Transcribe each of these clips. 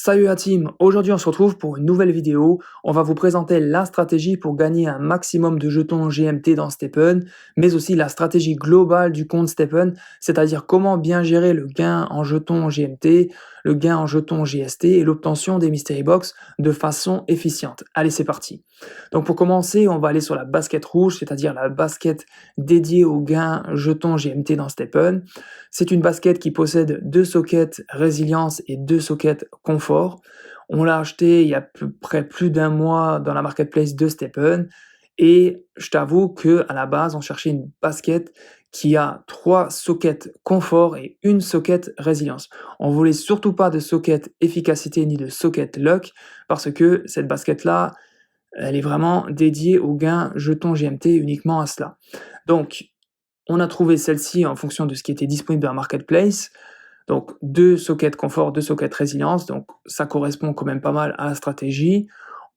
Salut la team, aujourd'hui on se retrouve pour une nouvelle vidéo. On va vous présenter la stratégie pour gagner un maximum de jetons GMT dans Stepn, mais aussi la stratégie globale du compte Stepn, c'est-à-dire comment bien gérer le gain en jetons GMT, le gain en jetons GST et l'obtention des Mystery Box de façon efficiente. Allez, c'est parti. Donc pour commencer, on va aller sur la basket rouge, c'est-à-dire la basket dédiée au gain jetons GMT dans Stepn. C'est une basket qui possède 2 sockets résilience et 2 sockets confort. On l'a acheté il y a à peu près plus d'un mois dans la marketplace de Stepn et je t'avoue qu'à la base, on cherchait une basket qui a 3 sockets confort et 1 socket résilience. On voulait surtout pas de socket efficacité ni de socket luck parce que cette basket-là, elle est vraiment dédiée au gain jetons GMT uniquement à cela. Donc on a trouvé celle-ci en fonction de ce qui était disponible dans la marketplace. Donc 2 sockets confort, 2 sockets résilience, donc ça correspond quand même pas mal à la stratégie.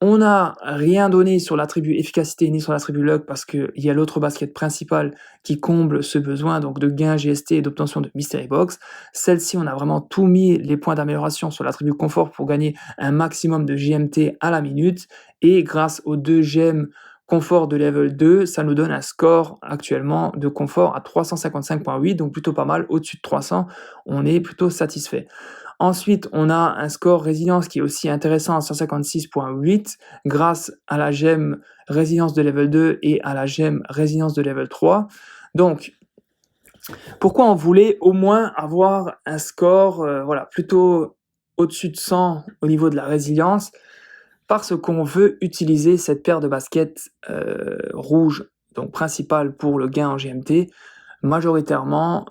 On n'a rien donné sur l'attribut efficacité ni sur l'attribut luck parce qu'il y a l'autre basket principale qui comble ce besoin donc de gain GST et d'obtention de Mystery Box. Celle-ci, on a vraiment tout mis les points d'amélioration sur l'attribut confort pour gagner un maximum de GMT à la minute et grâce aux 2 gemmes confort de level 2, ça nous donne un score actuellement de confort à 355.8, donc plutôt pas mal, au-dessus de 300, on est plutôt satisfait. Ensuite, on a un score résilience qui est aussi intéressant à 156.8 grâce à la gemme résilience de level 2 et à la gemme résilience de level 3. Donc, pourquoi on voulait au moins avoir un score plutôt au-dessus de 100 au niveau de la résilience? Parce qu'on veut utiliser cette paire de baskets rouge, donc principale pour le gain en GMT, majoritairement,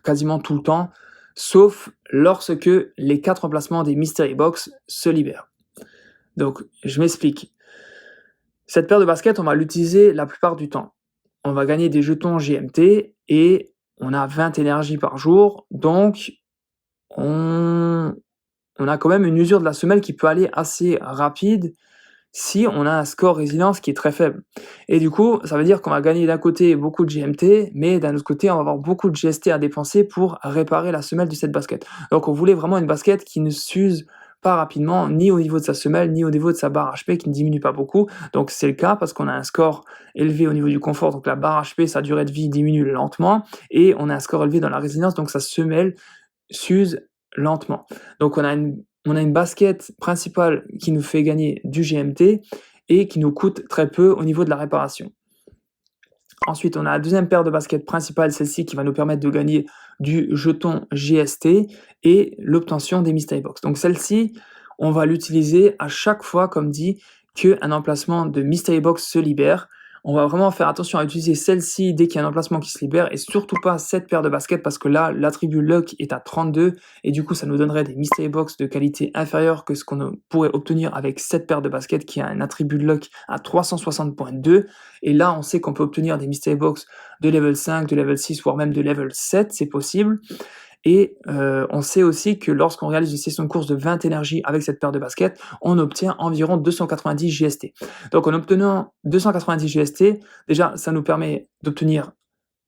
quasiment tout le temps, sauf lorsque les 4 emplacements des Mystery Box se libèrent. Donc, je m'explique. Cette paire de baskets, on va l'utiliser la plupart du temps. On va gagner des jetons GMT et on a 20 énergies par jour, donc on a quand même une usure de la semelle qui peut aller assez rapide si on a un score résilience qui est très faible. Et du coup, ça veut dire qu'on va gagner d'un côté beaucoup de GMT, mais d'un autre côté, on va avoir beaucoup de GST à dépenser pour réparer la semelle de cette basket. Donc on voulait vraiment une basket qui ne s'use pas rapidement, ni au niveau de sa semelle, ni au niveau de sa barre HP, qui ne diminue pas beaucoup. Donc c'est le cas parce qu'on a un score élevé au niveau du confort, donc la barre HP, sa durée de vie diminue lentement, et on a un score élevé dans la résilience, donc sa semelle s'use lentement. Donc on a une basket principale qui nous fait gagner du GMT et qui nous coûte très peu au niveau de la réparation. Ensuite, on a la deuxième paire de baskets principale, celle-ci qui va nous permettre de gagner du jeton GST et l'obtention des Mystery Box. Donc celle-ci, on va l'utiliser à chaque fois, comme dit, qu'un emplacement de Mystery Box se libère. On va vraiment faire attention à utiliser celle-ci dès qu'il y a un emplacement qui se libère et surtout pas cette paire de baskets parce que là, l'attribut luck est à 32 et du coup, ça nous donnerait des Mystery Box de qualité inférieure que ce qu'on pourrait obtenir avec cette paire de baskets qui a un attribut luck à 360.2. Et là, on sait qu'on peut obtenir des Mystery Box de level 5, de level 6, voire même de level 7, c'est possible. Et on sait aussi que lorsqu'on réalise une session de course de 20 énergies avec cette paire de baskets, on obtient environ 290 GST. Donc en obtenant 290 GST, déjà ça nous permet d'obtenir,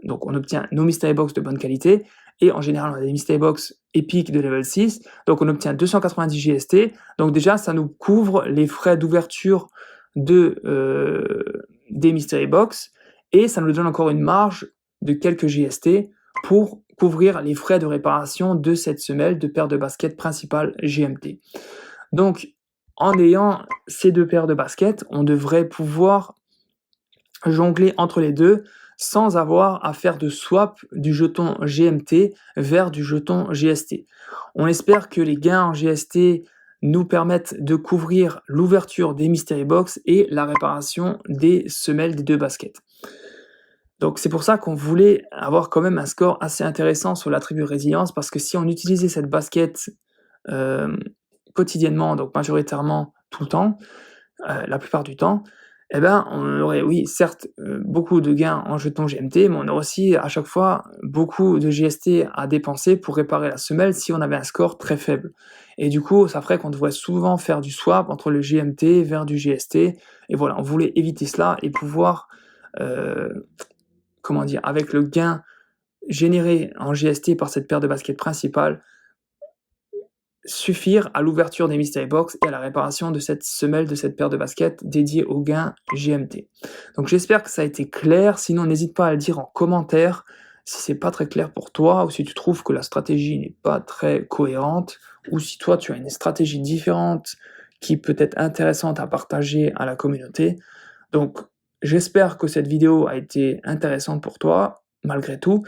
donc on obtient nos Mystery Box de bonne qualité, et en général on a des Mystery Box épiques de level 6, donc on obtient 290 GST, donc déjà ça nous couvre les frais d'ouverture des Mystery Box, et ça nous donne encore une marge de quelques GST pour couvrir les frais de réparation de cette semelle de paire de baskets principale GMT. Donc, en ayant ces 2 paires de baskets, on devrait pouvoir jongler entre les deux sans avoir à faire de swap du jeton GMT vers du jeton GST. On espère que les gains en GST nous permettent de couvrir l'ouverture des Mystery Box et la réparation des semelles des 2 baskets. Donc c'est pour ça qu'on voulait avoir quand même un score assez intéressant sur l'attribut résilience, parce que si on utilisait cette basket quotidiennement, donc majoritairement tout le temps, la plupart du temps, eh ben, on aurait, oui, certes, beaucoup de gains en jetons GMT, mais on aurait aussi à chaque fois beaucoup de GST à dépenser pour réparer la semelle si on avait un score très faible. Et du coup, ça ferait qu'on devrait souvent faire du swap entre le GMT vers du GST, et voilà, on voulait éviter cela et pouvoir, comment dire, avec le gain généré en GST par cette paire de baskets principale, suffire à l'ouverture des mystery box et à la réparation de cette semelle, de cette paire de baskets dédiée au gain GMT. Donc j'espère que ça a été clair, sinon n'hésite pas à le dire en commentaire si c'est pas très clair pour toi ou si tu trouves que la stratégie n'est pas très cohérente ou si toi tu as une stratégie différente qui peut être intéressante à partager à la communauté. Donc j'espère que cette vidéo a été intéressante pour toi, malgré tout,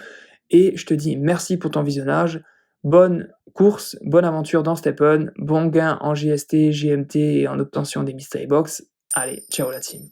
et je te dis merci pour ton visionnage. Bonne course, bonne aventure dans Stephen, bon gain en GST, GMT et en obtention des mystery box. Allez, ciao la team.